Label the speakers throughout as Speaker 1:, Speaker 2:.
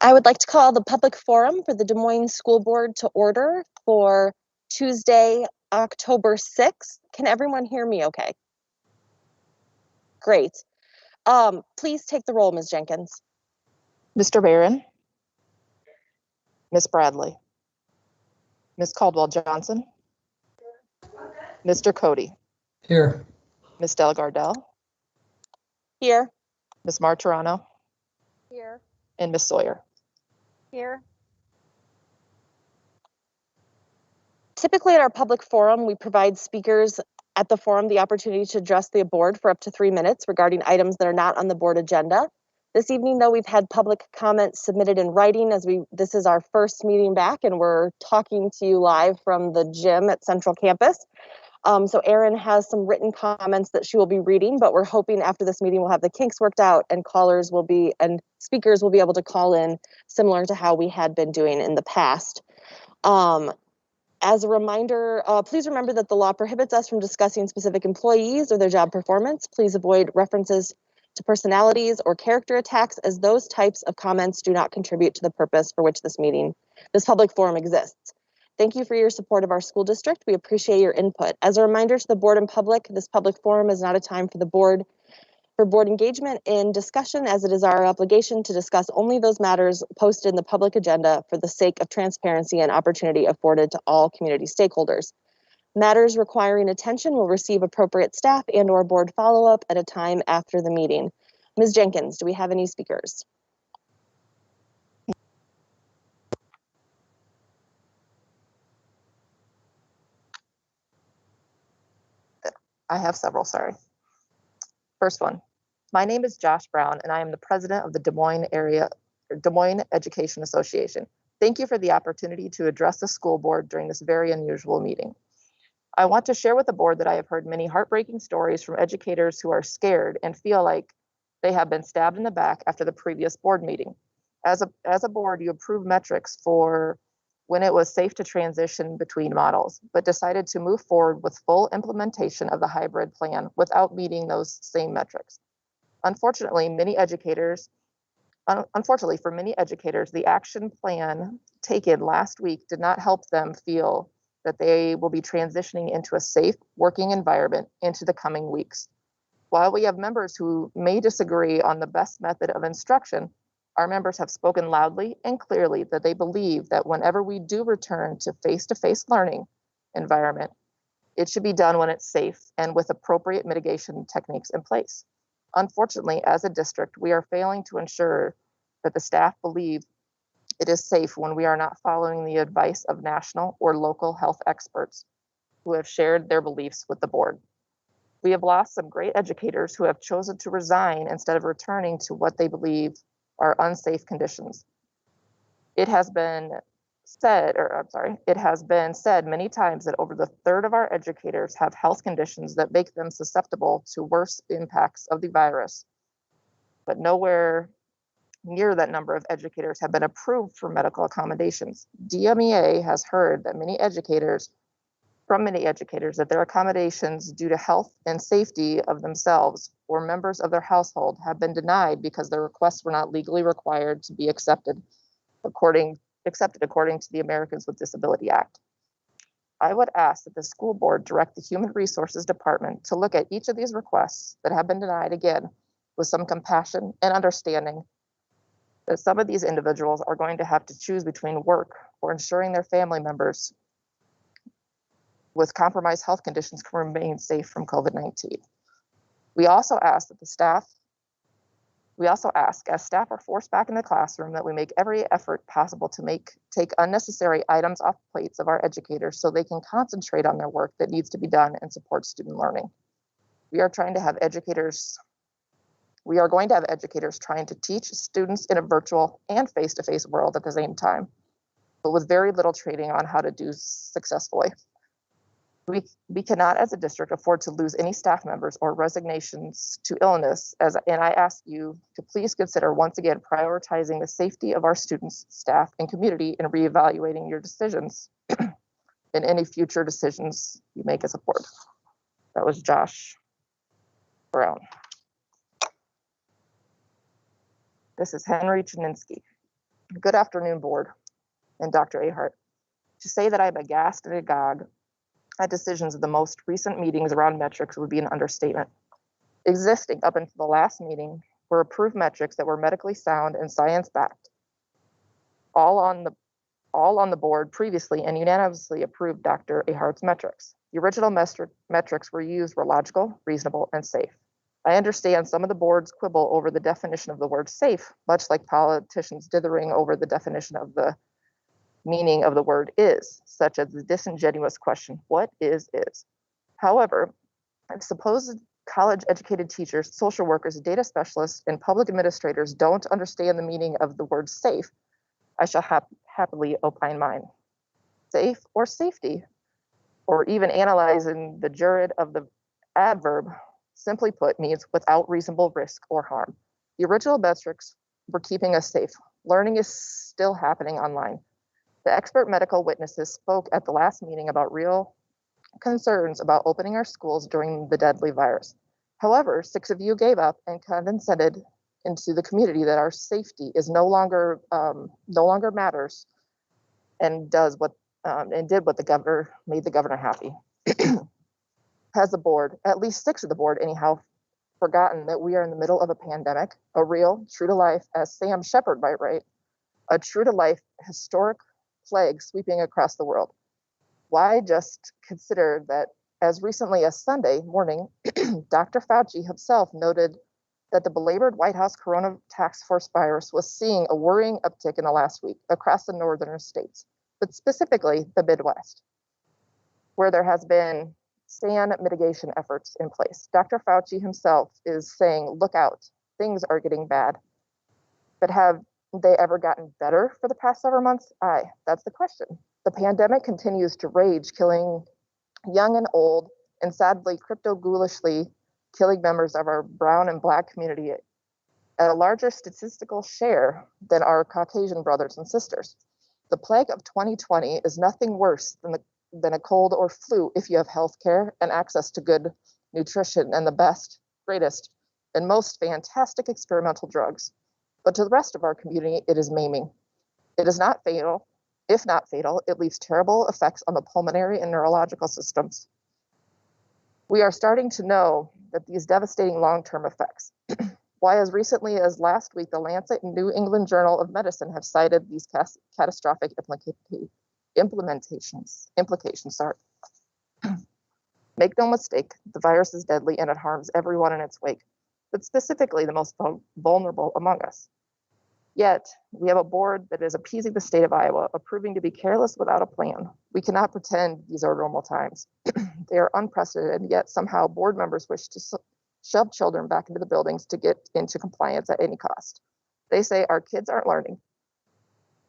Speaker 1: I would like to call the public forum for the Des Moines School Board to order for Tuesday, October 6th. Can everyone hear me okay? Great. Please take the roll, Ms. Jenkins.
Speaker 2: Mr. Barron, Ms. Bradley, Ms. Caldwell-Johnson, Mr. Cody.
Speaker 3: Here.
Speaker 2: Ms. Delgardelle.
Speaker 1: Here.
Speaker 2: Ms. Martirano.
Speaker 1: Here.
Speaker 2: And Ms. Sawyer.
Speaker 1: Here. Typically at our public forum, we provide speakers at the forum the opportunity to address the board for up to 3 minutes regarding items that are not on the board agenda. This evening, though, we've had public comments submitted in writing as this is our first meeting back and we're talking to you live from the gym at Central Campus. So Erin has some written comments that she will be reading, but we're hoping after this meeting we'll have the kinks worked out and speakers will be able to call in similar to how we had been doing in the past. As a reminder, please remember that the law prohibits us from discussing specific employees or their job performance. Please avoid references to personalities or character attacks, as those types of comments do not contribute to the purpose for which this public forum exists. Thank you for your support of our school district. We appreciate your input. As a reminder to the board and public, this public forum is not a time for board engagement in discussion, as it is our obligation to discuss only those matters posted in the public agenda for the sake of transparency and opportunity afforded to all community stakeholders. Matters requiring attention will receive appropriate staff and/or board follow-up at a time after the meeting. Ms. Jenkins, do we have any speakers?
Speaker 2: I have several, sorry. First one, my name is Josh Brown and I am the president of the Des Moines Education Association. Thank you for the opportunity to address the school board during this very unusual meeting. I want to share with the board that I have heard many heartbreaking stories from educators who are scared and feel like they have been stabbed in the back after the previous board meeting. As a board, you approved metrics for when it was safe to transition between models, but decided to move forward with full implementation of the hybrid plan without meeting those same metrics. Unfortunately, for many educators, the action plan taken last week did not help them feel that they will be transitioning into a safe working environment into the coming weeks. While we have members who may disagree on the best method of instruction, our members have spoken loudly and clearly that they believe that whenever we do return to face-to-face learning environment, it should be done when it's safe and with appropriate mitigation techniques in place. Unfortunately, as a district, we are failing to ensure that the staff believe it is safe when we are not following the advice of national or local health experts who have shared their beliefs with the board. We have lost some great educators who have chosen to resign instead of returning to what they believe are unsafe conditions. It has been said many times that over the third of our educators have health conditions that make them susceptible to worse impacts of the virus, but nowhere near that number of educators have been approved for medical accommodations. DMEA has heard that from many educators that their accommodations due to health and safety of themselves or members of their household have been denied because their requests were not legally required to be accepted according to the Americans with Disability Act. I would ask that the school board direct the Human Resources Department to look at each of these requests that have been denied again with some compassion and understanding that some of these individuals are going to have to choose between work or ensuring their family members with compromised health conditions can remain safe from COVID-19. We also ask, as staff are forced back in the classroom, that we make every effort possible to take unnecessary items off plates of our educators so they can concentrate on their work that needs to be done and support student learning. We are going to have educators trying to teach students in a virtual and face-to-face world at the same time, but with very little training on how to do successfully. We cannot, as a district, afford to lose any staff members or resignations to illness, and I ask you to please consider once again prioritizing the safety of our students, staff, and community in reevaluating your decisions and any future decisions you make as a board. That was Josh Brown. This is Henry Chininsky. Good afternoon, board and Dr. Ahart. To say that I'm aghast and agog at decisions of the most recent meetings around metrics would be an understatement. Existing up until the last meeting were approved metrics that were medically sound and science-backed. All on the board previously and unanimously approved Dr. Ahart's metrics. The original metrics were used were logical, reasonable, and safe. I understand some of the boards quibble over the definition of the word safe, much like politicians dithering over the definition of the meaning of the word is, such as the disingenuous question, what is? However, if supposed college-educated teachers, social workers, data specialists, and public administrators don't understand the meaning of the word safe, I shall happily opine mine. Safe or safety, or even analyzing the jurid of the adverb, simply put, means without reasonable risk or harm. The original metrics were keeping us safe. Learning is still happening online. The expert medical witnesses spoke at the last meeting about real concerns about opening our schools during the deadly virus. However, 6 of you gave up and condescended into the community that our safety is no longer matters, and did what the governor made the governor happy. Has the board, at least 6 of the board anyhow, forgotten that we are in the middle of a pandemic, a real, true to life, as Sam Shepard might write, a true to life historic plague sweeping across the world? Why just consider that as recently as Sunday morning, Dr. Fauci himself noted that the belabored White House Corona Task Force virus was seeing a worrying uptick in the last week across the northern states, but specifically the Midwest, where there has been SAN mitigation efforts in place. Dr. Fauci himself is saying, look out, things are getting bad. But have they ever gotten better for the past several months? That's the question. The pandemic continues to rage, killing young and old, and sadly, crypto-ghoulishly killing members of our brown and black community at a larger statistical share than our Caucasian brothers and sisters. The plague of 2020 is nothing worse than a cold or flu if you have health care and access to good nutrition and the best, greatest, and most fantastic experimental drugs. But to the rest of our community, it is maiming. It is not fatal. If not fatal, it leaves terrible effects on the pulmonary and neurological systems. We are starting to know that these devastating long-term effects. Why, as recently as last week, the Lancet and New England Journal of Medicine have cited these catastrophic implications. Make no mistake, the virus is deadly and it harms everyone in its wake, but specifically the most vulnerable among us. Yet, we have a board that is appeasing the state of Iowa, approving to be careless without a plan. We cannot pretend these are normal times. They are unprecedented, yet somehow board members wish to shove children back into the buildings to get into compliance at any cost. They say our kids aren't learning,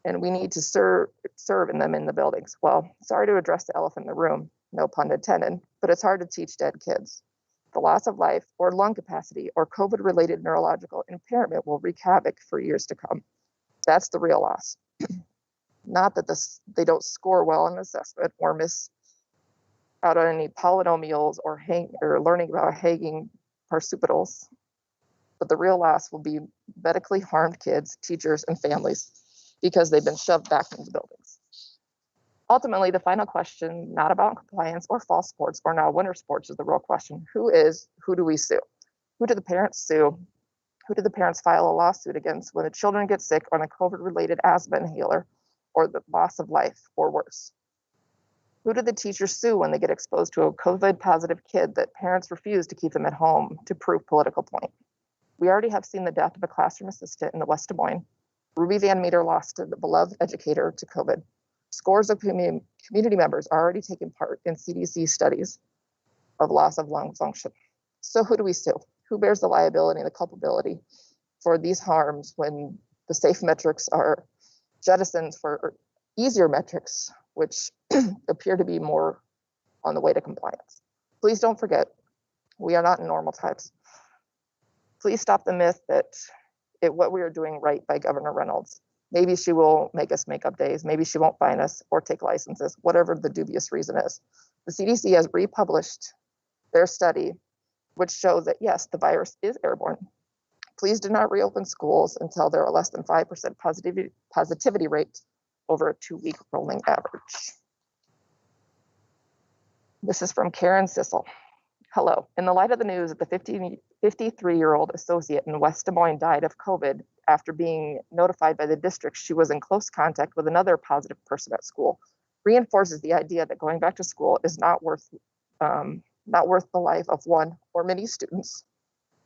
Speaker 2: and we need to serve in them in the buildings. Well, sorry to address the elephant in the room, no pun intended, but it's hard to teach dead kids. The loss of life or lung capacity or COVID-related neurological impairment will wreak havoc for years to come. That's the real loss. Not that they don't score well on assessment or miss out on any polynomials or learning about hanging marsupitals, but the real loss will be medically harmed kids, teachers, and families because they've been shoved back into the buildings. Ultimately, the final question, not about compliance or fall sports or now winter sports, is the real question. Who do we sue? Who do the parents sue? Who do the parents file a lawsuit against when the children get sick on a COVID-related asthma inhaler or the loss of life or worse? Who do the teachers sue when they get exposed to a COVID-positive kid that parents refuse to keep them at home to prove political point? We already have seen the death of a classroom assistant in the West Des Moines. Ruby Van Meter lost a beloved educator to COVID. Scores of community members are already taking part in CDC studies of loss of lung function. So who do we sue? Who bears the liability and the culpability for these harms when the safe metrics are jettisoned for easier metrics, which appear to be more on the way to compliance? Please don't forget, we are not in normal times. Please stop the myth that what we are doing right by Governor Reynolds. Maybe she will make us make up days. Maybe she won't fine us or take licenses, whatever the dubious reason is. The CDC has republished their study, which shows that yes, the virus is airborne. Please do not reopen schools until there are less than 5% positivity rate over a 2-week rolling average. This is from Karen Sissel. Hello. In the light of the news that the 53-year-old associate in West Des Moines died of COVID after being notified by the district she was in close contact with another positive person at school, reinforces the idea that going back to school is not worth the life of one or many students,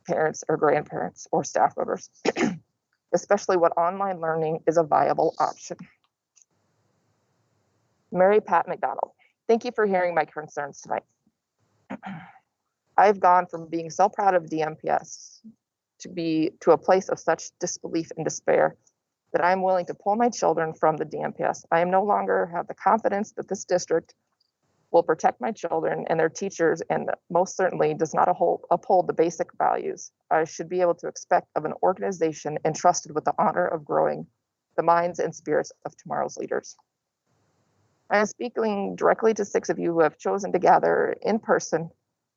Speaker 2: parents or grandparents or staff members, especially when online learning is a viable option. Mary Pat McDonald, thank you for hearing my concerns tonight. I've gone from being so proud of DMPS to a place of such disbelief and despair that I'm willing to pull my children from the DMPS. I am no longer have the confidence that this district will protect my children and their teachers, and most certainly does not uphold the basic values I should be able to expect of an organization entrusted with the honor of growing the minds and spirits of tomorrow's leaders. I am speaking directly to 6 of you who have chosen to gather in person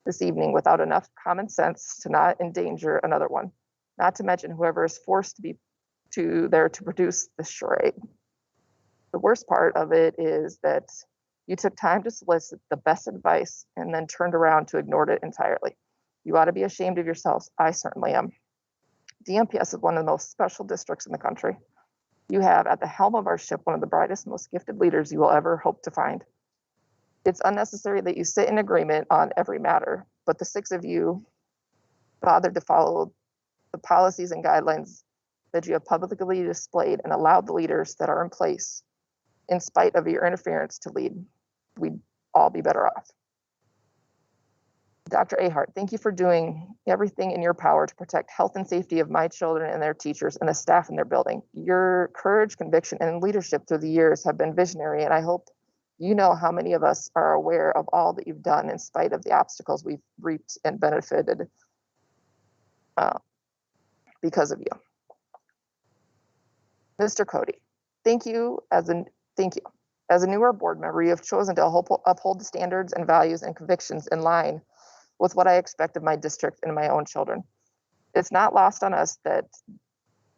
Speaker 2: this evening without enough common sense to not endanger another one, not to mention whoever is forced to be there to produce this charade. The worst part of it is that you took time to solicit the best advice and then turned around to ignore it entirely. You ought to be ashamed of yourselves. I certainly am. DMPS is one of the most special districts in the country. You have at the helm of our ship one of the brightest, most gifted leaders you will ever hope to find. It's unnecessary that you sit in agreement on every matter, but the 6 of you bothered to follow the policies and guidelines that you have publicly displayed and allowed the leaders that are in place, in spite of your interference, to lead. We'd all be better off. Dr. Ahart, thank you for doing everything in your power to protect health and safety of my children and their teachers and the staff in their building. Your courage, conviction, and leadership through the years have been visionary, and I hope you know how many of us are aware of all that you've done in spite of the obstacles we've reaped and benefited because of you. Mr. Cody, thank you. As a newer board member, you have chosen to uphold the standards and values and convictions in line with what I expect of my district and my own children. It's not lost on us that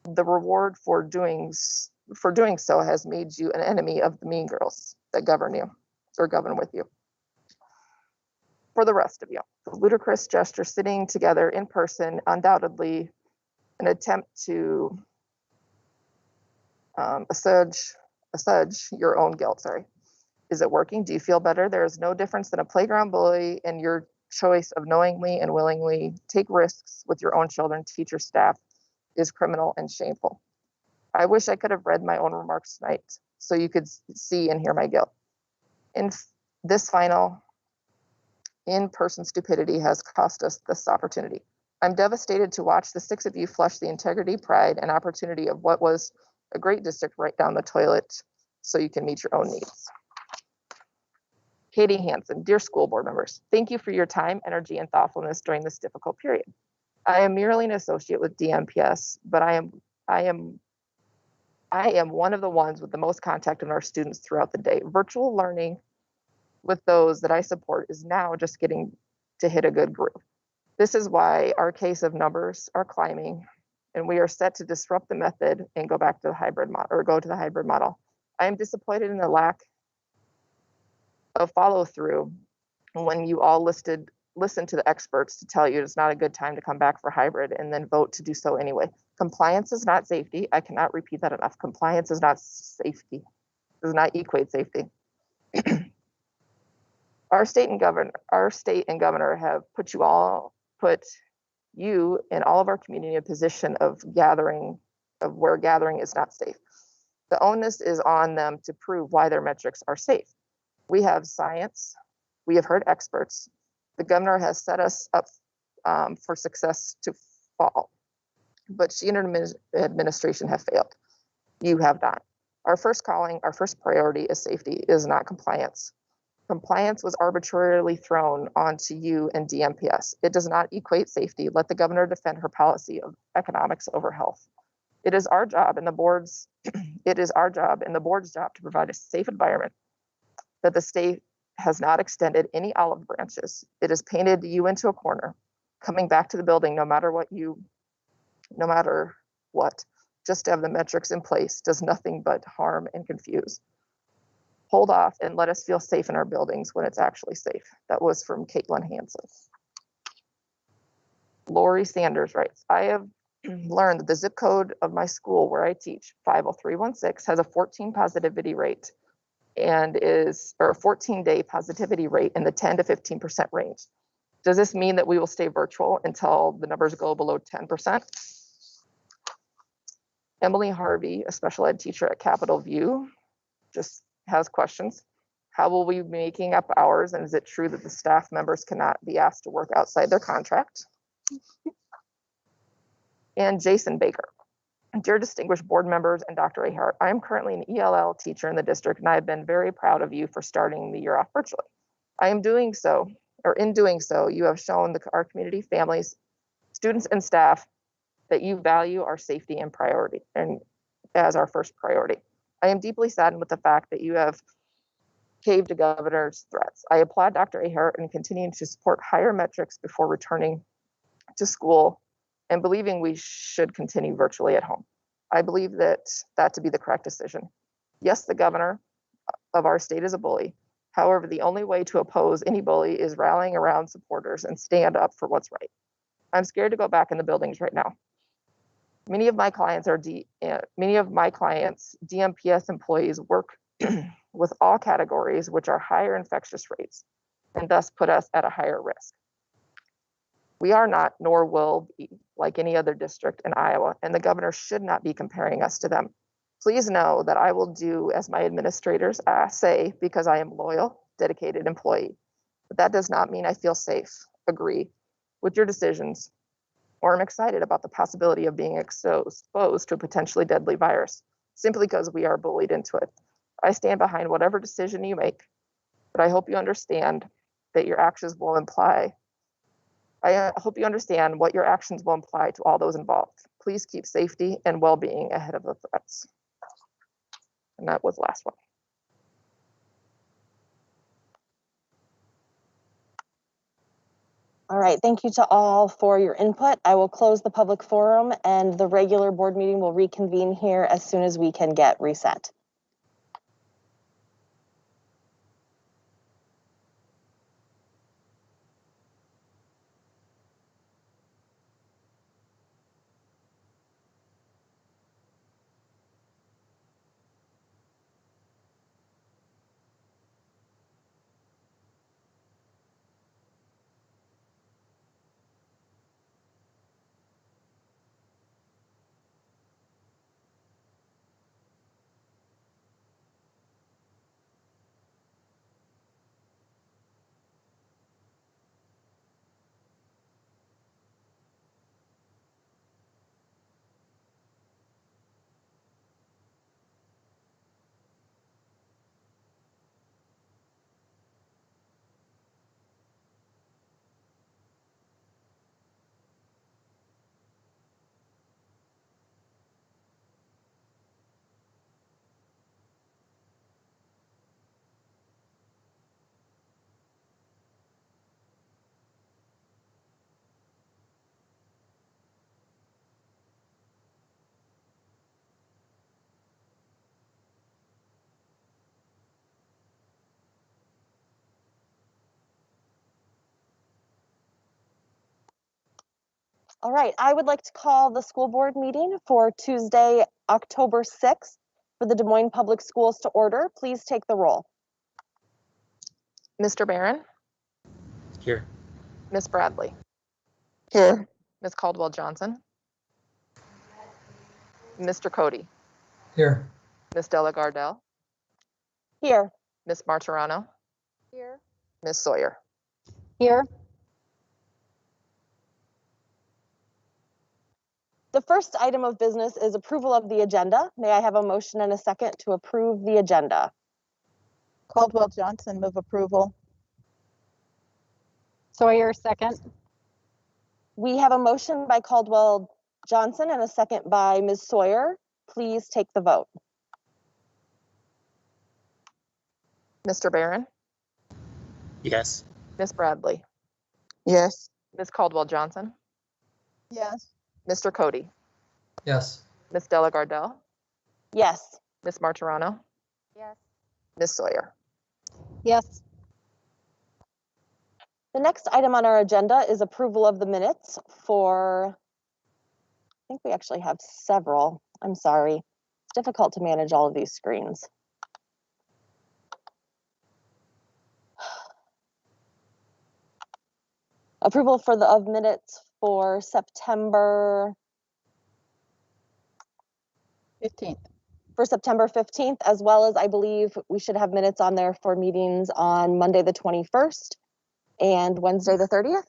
Speaker 2: the reward for doing so has made you an enemy of the mean girls that govern you or govern with you. For the rest of you, the ludicrous gesture sitting together in person, undoubtedly an attempt to assuage your own guilt. Is it working? Do you feel better? There is no difference than a playground bully in your choice of knowingly and willingly take risks with your own children, teacher, staff is criminal and shameful. I wish I could have read my own remarks tonight so you could see and hear my guilt. In this final in-person stupidity has cost us this opportunity. I'm devastated to watch the 6 of you flush the integrity, pride, and opportunity of what was a great district right down the toilet so you can meet your own needs. Katie Hansen, dear school board members, thank you for your time, energy, and thoughtfulness during this difficult period. I am merely an associate with DMPS, but I am one of the ones with the most contact with our students throughout the day. Virtual learning with those that I support is now just getting to hit a good groove. This is why our case of numbers are climbing, and we are set to disrupt the method and go back to the hybrid model, or go to the hybrid model. I am disappointed in the lack of follow through when you all listen to the experts to tell you it's not a good time to come back for hybrid and then vote to do so anyway. Compliance is not safety. I cannot repeat that enough. Compliance is not safety. Does not equate safety. Our state and governor have put you and all of our community in a position of where gathering is not safe. The onus is on them to prove why their metrics are safe. We have science. We have heard experts. The governor has set us up for success to fall, but she and her administration have failed. You have not. Our first priority is safety, is not compliance. Compliance was arbitrarily thrown onto you and DMPS. It does not equate safety. Let the governor defend her policy of economics over health. It is our job and the board's job to provide a safe environment that the state has not extended any olive branches. It has painted you into a corner, coming back to the building no matter what you no matter what. Just to have the metrics in place does nothing but harm and confuse. Hold off and let us feel safe in our buildings when it's actually safe. That was from Caitlin Hansen. Lori Sanders writes, I have learned that the zip code of my school where I teach, 50316, has a 14 positivity rate and is, or a 14-day positivity rate in the 10 to 15% range. Does this mean that we will stay virtual until the numbers go below 10%? Emily Harvey, a special ed teacher at Capitol View, just has questions. How will we be making up hours? And is it true that the staff members cannot be asked to work outside their contract? And Jason Baker. Dear distinguished board members and Dr. Ahart, I am currently an ELL teacher in the district, and I have been very proud of you for starting the year off virtually. In doing so, you have shown our community, families, students, and staff that you value our safety and priority, and as our first priority. I am deeply saddened with the fact that you have caved to governor's threats. I applaud Dr. Ahart in continuing to support higher metrics before returning to school and believing we should continue virtually at home. I believe that to be the correct decision. Yes, the governor of our state is a bully. However, the only way to oppose any bully is rallying around supporters and stand up for what's right. I'm scared to go back in the buildings right now. Many of my clients, DMPS employees, work with all categories which are higher infectious rates and thus put us at a higher risk. We are not, nor will be, like any other district in Iowa, and the governor should not be comparing us to them. Please know that I will do as my administrators say, because I am a loyal, dedicated employee. But that does not mean I feel safe, agree with your decisions, or I'm excited about the possibility of being exposed to a potentially deadly virus, simply because we are bullied into it. I stand behind whatever decision you make, but I hope you understand that your actions will imply. I hope you understand what your actions will imply to all those involved. Please keep safety and well-being ahead of the threats. And that was the last one.
Speaker 1: All right, thank you to all for your input. I will close the public forum and the regular board meeting will reconvene here as soon as we can get reset. All right, I would like to call the school board meeting for Tuesday, October 6th for the Des Moines Public Schools to order. Please take the roll.
Speaker 2: Mr. Barron?
Speaker 3: Here.
Speaker 2: Ms. Bradley?
Speaker 1: Here.
Speaker 2: Ms. Caldwell Johnson? Mr. Cody?
Speaker 3: Here.
Speaker 2: Ms. Della Gardell?
Speaker 1: Here.
Speaker 2: Ms. Martirano?
Speaker 4: Here.
Speaker 2: Ms. Sawyer?
Speaker 4: Here.
Speaker 1: The first item of business is approval of the agenda. May I have a motion and a second to approve the agenda?
Speaker 4: Caldwell Johnson, move approval. Sawyer, second.
Speaker 1: We have a motion by Caldwell Johnson and a second by Ms. Sawyer. Please take the vote.
Speaker 2: Mr. Barron?
Speaker 3: Yes.
Speaker 2: Ms. Bradley?
Speaker 4: Yes.
Speaker 2: Ms. Caldwell Johnson?
Speaker 4: Yes.
Speaker 2: Mr. Cody,
Speaker 3: Yes.
Speaker 2: Ms. Delagardelle,
Speaker 1: Yes.
Speaker 2: Ms. Martirano,
Speaker 4: Yes.
Speaker 2: Ms. Sawyer.
Speaker 4: Yes.
Speaker 1: The next item on our agenda is approval of the minutes for, I think we actually have several. I'm sorry. It's difficult to manage all of these screens. Approval of minutes for September
Speaker 4: 15th.
Speaker 1: 15th, as well as I believe we should have minutes on there for meetings on Monday, the 21st and Wednesday, the 30th.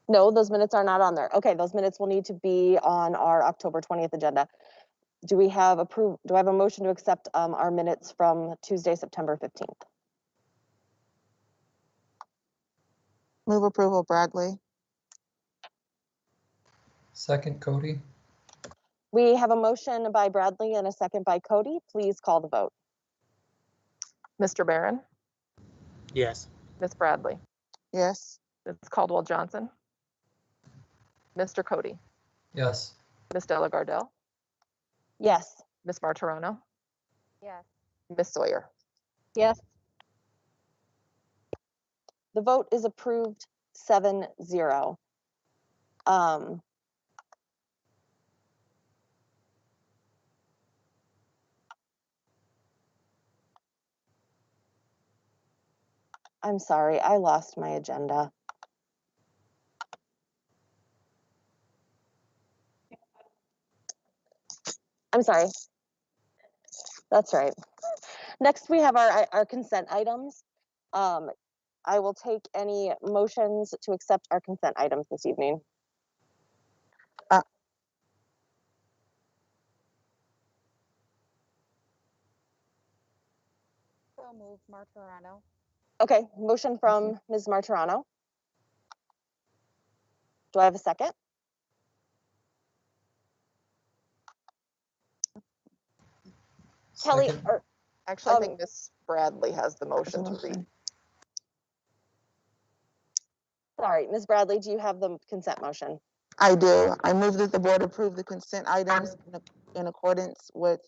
Speaker 1: No, those minutes are not on there. Okay, those minutes will need to be on our October 20th agenda. Do I have a motion to accept our minutes from Tuesday, September 15th?
Speaker 5: Move approval, Bradley.
Speaker 3: Second, Cody.
Speaker 1: We have a motion by Bradley and a second by Cody. Please call the vote.
Speaker 2: Mr. Barron,
Speaker 3: Yes.
Speaker 2: Ms. Bradley,
Speaker 5: Yes.
Speaker 2: Ms. Caldwell Johnson, Mr. Cody,
Speaker 3: Yes.
Speaker 2: Ms. Delagardelle,
Speaker 1: Yes.
Speaker 2: Ms. Martirano,
Speaker 4: Yes.
Speaker 2: Ms. Sawyer.
Speaker 4: Yes.
Speaker 1: The vote is approved 7-0. I'm sorry, I lost my agenda. I'm sorry. That's right. Next, we have our consent items. I will take any motions to accept our consent items this evening.
Speaker 4: So moved, Martirano.
Speaker 1: Okay, motion from Ms. Martirano. Do I have a second? Kelly,
Speaker 3: Second.
Speaker 2: Actually, I think Ms. Bradley has the motion to read.
Speaker 1: Sorry, Ms. Bradley, do you have the consent motion?
Speaker 5: I do. I move that the board approve the consent items in accordance with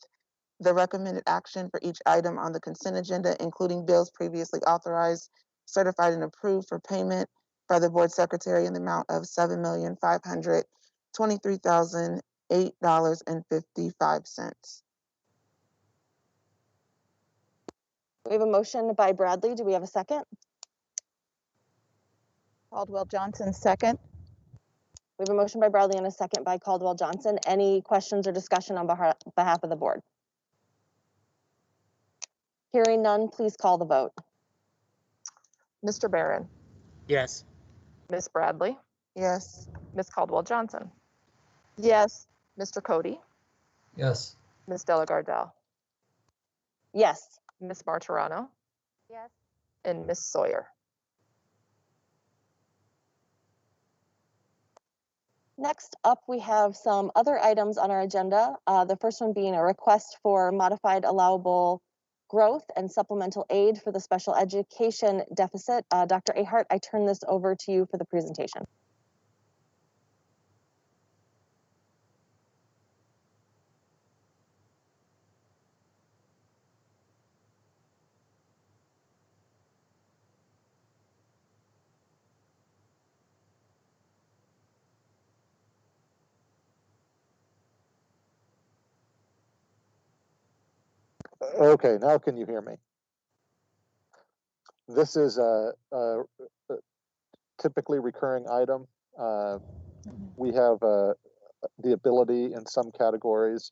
Speaker 5: the recommended action for each item on the consent agenda, including bills previously authorized, certified and approved for payment by the board secretary in the amount of $7,523,008.55.
Speaker 1: We have a motion by Bradley. Do we have a second?
Speaker 4: Caldwell Johnson, second.
Speaker 1: We have a motion by Bradley and a second by Caldwell Johnson. Any questions or discussion on behalf of the board? Hearing none, please call the vote.
Speaker 2: Mr. Barron,
Speaker 3: Yes.
Speaker 2: Ms. Bradley,
Speaker 5: Yes.
Speaker 2: Ms. Caldwell Johnson,
Speaker 4: Yes.
Speaker 2: Mr. Cody,
Speaker 3: Yes.
Speaker 2: Ms. Delagardelle,
Speaker 1: Yes.
Speaker 2: Ms. Martirano,
Speaker 4: Yes.
Speaker 2: and Ms. Sawyer.
Speaker 1: Next up, we have some other items on our agenda. The first one being a request for modified allowable growth and supplemental aid for the special education deficit. Dr. Ahart, I turn this over to you for the presentation.
Speaker 6: Okay, now can you hear me? This is a typically recurring item. We have the ability in some categories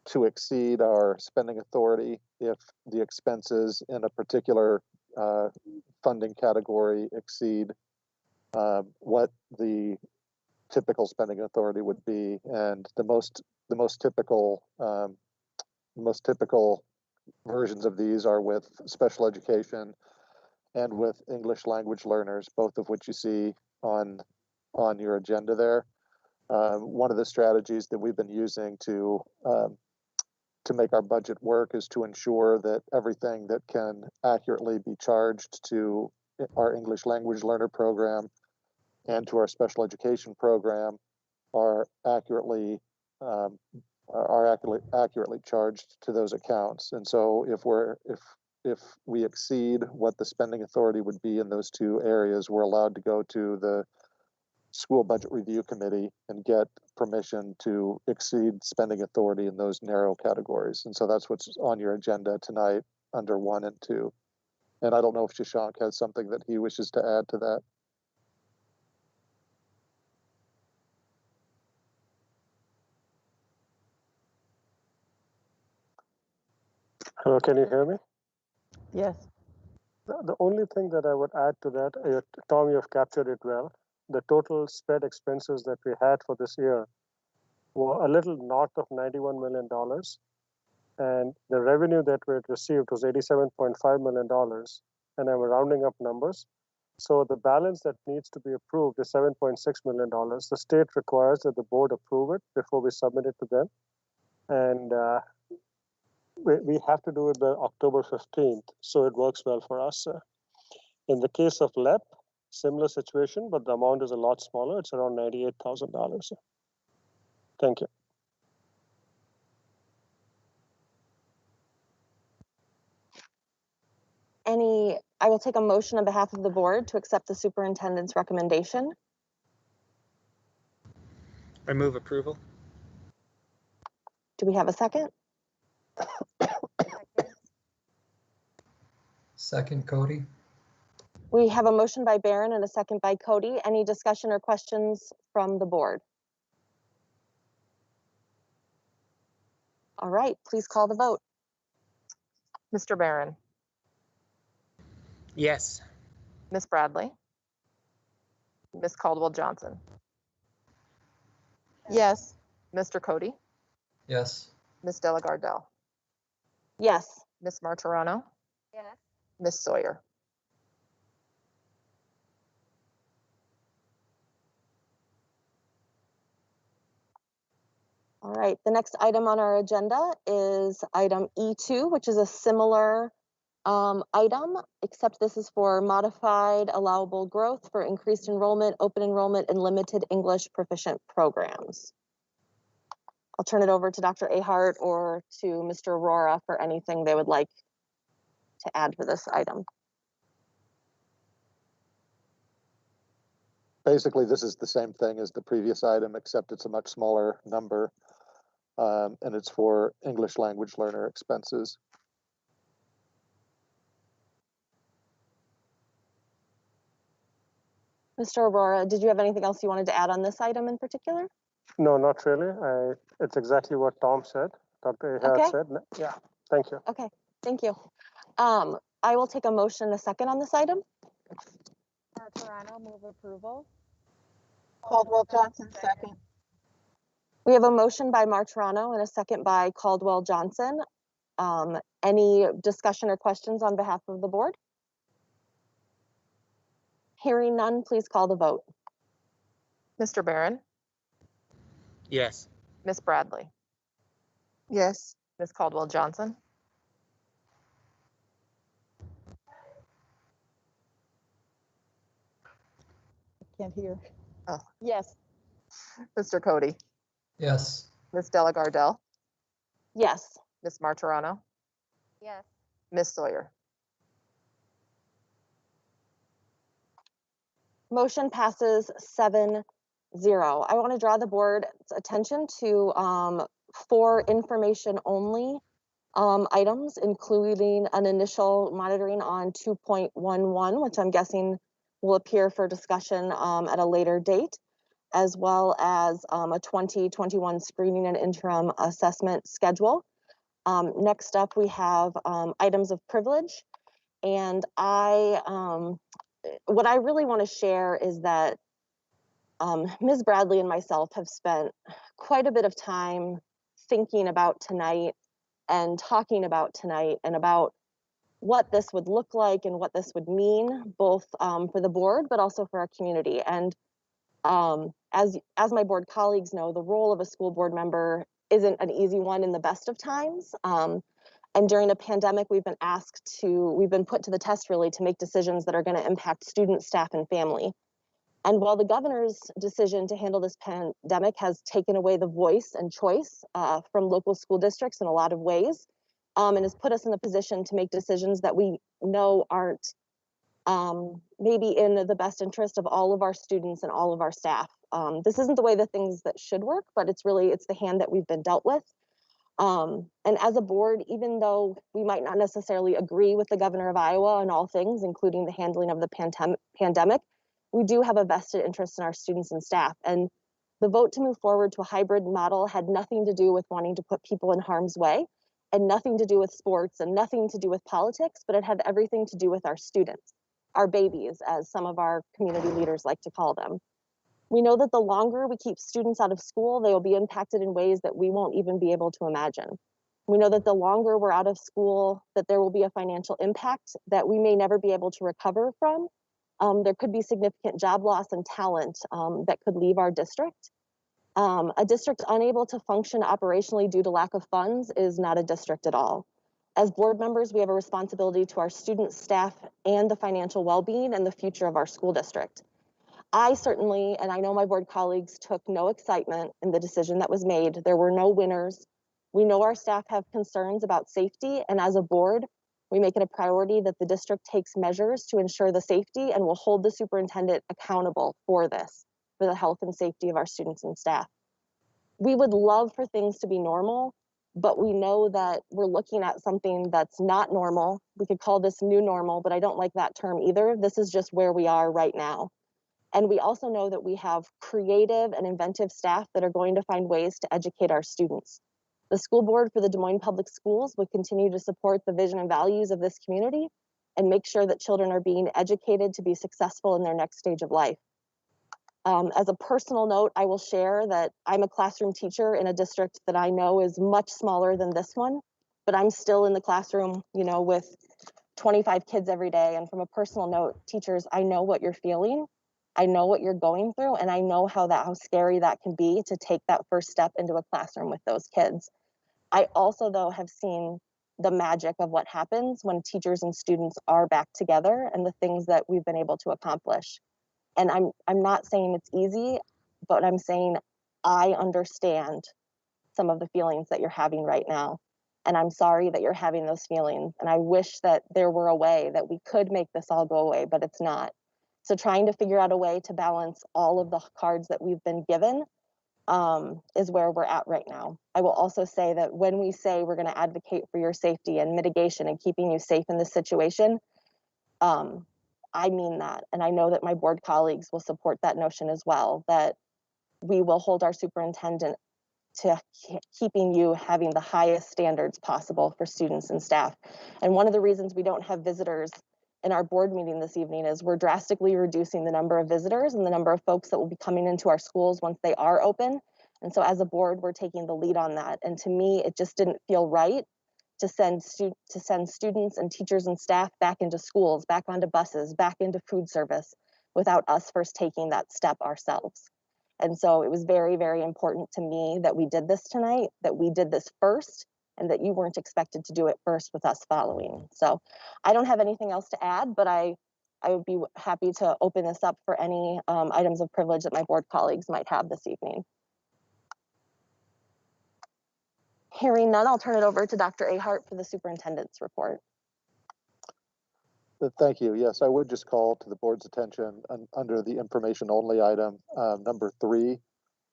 Speaker 6: to exceed our spending authority if the expenses in a particular funding category exceed what the typical spending authority would be, and the most typical versions of these are with special education and with English language learners, both of which you see on your agenda there. One of the strategies that we've been using to make our budget work is to ensure that everything that can accurately be charged to our English language learner program and to our special education program are accurately accurately charged to those accounts. And so if we exceed what the spending authority would be in those two areas, we're allowed to go to the school budget review committee and get permission to exceed spending authority in those narrow categories. And so that's what's on your agenda tonight under 1 and 2. And I don't know if Shashank has something that he wishes to add to that.
Speaker 7: Hello, can you hear me?
Speaker 4: Yes.
Speaker 7: The only thing that I would add to that, Tom, you have captured it well. The total sped expenses that we had for this year were a little north of $91 million. And the revenue that we had received was $87.5 million. And I'm rounding up numbers. So the balance that needs to be approved is $7.6 million. The state requires that the board approve it before we submit it to them. And we have to do it by October 15th, so it works well for us. In the case of LEP, similar situation, but the amount is a lot smaller. It's around $98,000. Thank you.
Speaker 1: I will take a motion on behalf of the board to accept the superintendent's recommendation.
Speaker 3: I move approval.
Speaker 1: Do we have a second?
Speaker 3: Second, Cody.
Speaker 1: We have a motion by Barron and a second by Cody. Any discussion or questions from the board? All right, please call the vote.
Speaker 2: Mr. Barron,
Speaker 3: Yes.
Speaker 2: Miss Bradley, Miss Caldwell Johnson,
Speaker 4: Yes.
Speaker 2: Mr. Cody,
Speaker 3: Yes.
Speaker 2: Miss Delagardelle,
Speaker 1: Yes.
Speaker 2: Miss Martirano,
Speaker 4: Yes.
Speaker 2: Miss Sawyer.
Speaker 1: All right, the next item on our agenda is item E2, which is a similar item, except this is for modified allowable growth for increased enrollment, open enrollment, and limited English proficient programs. I'll turn it over to Dr. Ahart or to Mr. Aurora for anything they would like to add to this item.
Speaker 6: Basically, this is the same thing as the previous item, except it's a much smaller number, and it's for English language learner expenses.
Speaker 1: Mr. Aurora, did you have anything else you wanted to add on this item in particular?
Speaker 7: No, not really. It's exactly what Tom said, Dr. Ahart
Speaker 1: Okay.
Speaker 7: said. Yeah, thank you.
Speaker 1: Okay, thank you. I will take a motion in a second on this item.
Speaker 4: Martirano, move approval. Caldwell Johnson, second.
Speaker 1: We have a motion by Martirano and a second by Caldwell Johnson. Any discussion or questions on behalf of the board? Hearing none, please call the vote.
Speaker 2: Mr. Barron,
Speaker 3: Yes.
Speaker 2: Miss Bradley,
Speaker 5: Yes.
Speaker 2: Miss Caldwell Johnson,
Speaker 4: Can't hear.
Speaker 2: Oh.
Speaker 4: Yes.
Speaker 2: Mr. Cody,
Speaker 3: Yes.
Speaker 2: Miss Delagardelle,
Speaker 1: Yes.
Speaker 2: Miss Martirano,
Speaker 4: Yes.
Speaker 2: Miss Sawyer.
Speaker 1: Motion passes 7-0. I want to draw the board's attention to 4 information only items, including an initial monitoring on 2.11, which I'm guessing will appear for discussion at a later date, as well as a 2021 screening and interim assessment schedule. Next up, we have items of privilege. And what I really want to share is that Ms. Bradley and myself have spent quite a bit of time thinking about tonight and talking about tonight and about what this would look like and what this would mean, both for the board, but also for our community. And as my board colleagues know, the role of a school board member isn't an easy one in the best of times. And during a pandemic, we've been put to the test really to make decisions that are going to impact students, staff, and family. And while the governor's decision to handle this pandemic has taken away the voice and choice from local school districts in a lot of ways, and has put us in a position to make decisions that we know aren't maybe in the best interest of all of our students and all of our staff. This isn't the way the things that should work, but it's the hand that we've been dealt with. And as a board, even though we might not necessarily agree with the governor of Iowa on all things, including the handling of the pandemic, we do have a vested interest in our students and staff. And the vote to move forward to a hybrid model had nothing to do with wanting to put people in harm's way, and nothing to do with sports, and nothing to do with politics, but it had everything to do with our students, our babies, as some of our community leaders like to call them. We know that the longer we keep students out of school, they will be impacted in ways that we won't even be able to imagine. We know that the longer we're out of school, that there will be a financial impact that we may never be able to recover from. There could be significant job loss and talent that could leave our district. A district unable to function operationally due to lack of funds is not a district at all. As board members, we have a responsibility to our students, staff, and the financial well-being and the future of our school district. I certainly, and I know my board colleagues, took no excitement in the decision that was made. There were no winners. We know our staff have concerns about safety, and as a board, we make it a priority that the district takes measures to ensure the safety and will hold the superintendent accountable for this, for the health and safety of our students and staff. We would love for things to be normal, but we know that we're looking at something that's not normal. We could call this new normal, but I don't like that term either. This is just where we are right now. And we also know that we have creative and inventive staff that are going to find ways to educate our students. The school board for the Des Moines Public Schools will continue to support the vision and values of this community and make sure that children are being educated to be successful in their next stage of life. As a personal note, I will share that I'm a classroom teacher in a district that I know is much smaller than this one, but I'm still in the classroom, with 25 kids every day. And from a personal note, teachers, I know what you're feeling. I know what you're going through, and I know how scary that can be to take that first step into a classroom with those kids. I also, though, have seen the magic of what happens when teachers and students are back together and the things that we've been able to accomplish. And I'm not saying it's easy, but I'm saying I understand some of the feelings that you're having right now. And I'm sorry that you're having those feelings. And I wish that there were a way that we could make this all go away, but it's not. So trying to figure out a way to balance all of the cards that we've been given is where we're at right now. I will also say that when we say we're going to advocate for your safety and mitigation and keeping you safe in this situation, I mean that. And I know that my board colleagues will support that notion as well, that we will hold our superintendent to keeping you having the highest standards possible for students and staff. And one of the reasons we don't have visitors in our board meeting this evening is we're drastically reducing the number of visitors and the number of folks that will be coming into our schools once they are open. And so as a board, we're taking the lead on that. And to me, it just didn't feel right to send students and teachers and staff back into schools, back onto buses, back into food service without us first taking that step ourselves. And so it was very, very important to me that we did this tonight, that we did this first, and that you weren't expected to do it first with us following. So I don't have anything else to add, but I would be happy to open this up for any items of privilege that my board colleagues might have this evening. Hearing none, I'll turn it over to Dr. Ahart for the superintendent's report.
Speaker 6: Thank you. Yes, I would just call to the board's attention under the information only item, number 3.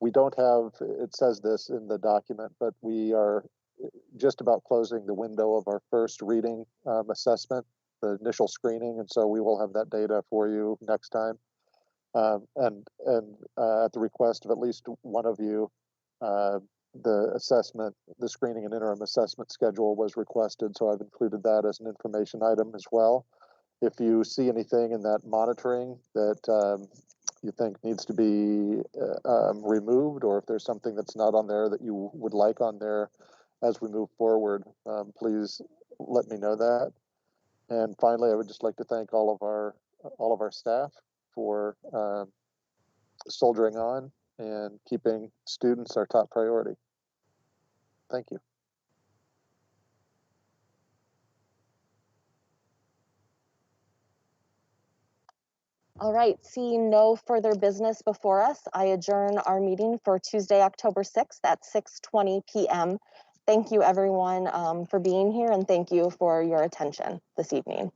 Speaker 6: We don't have, it says this in the document, but we are just about closing the window of our first reading assessment, the initial screening. And so we will have that data for you next time. And at the request of at least one of you, the assessment, the screening and interim assessment schedule was requested. So I've included that as an information item as well. If you see anything in that monitoring that you think needs to be removed, or if there's something that's not on there that you would like on there as we move forward, please let me know that. And finally, I would just like to thank all of our staff for soldiering on and keeping students our top priority. Thank you.
Speaker 1: All right, seeing no further business before us, I adjourn our meeting for Tuesday, October 6th at 6:20 p.m. Thank you everyone for being here, and thank you for your attention this evening.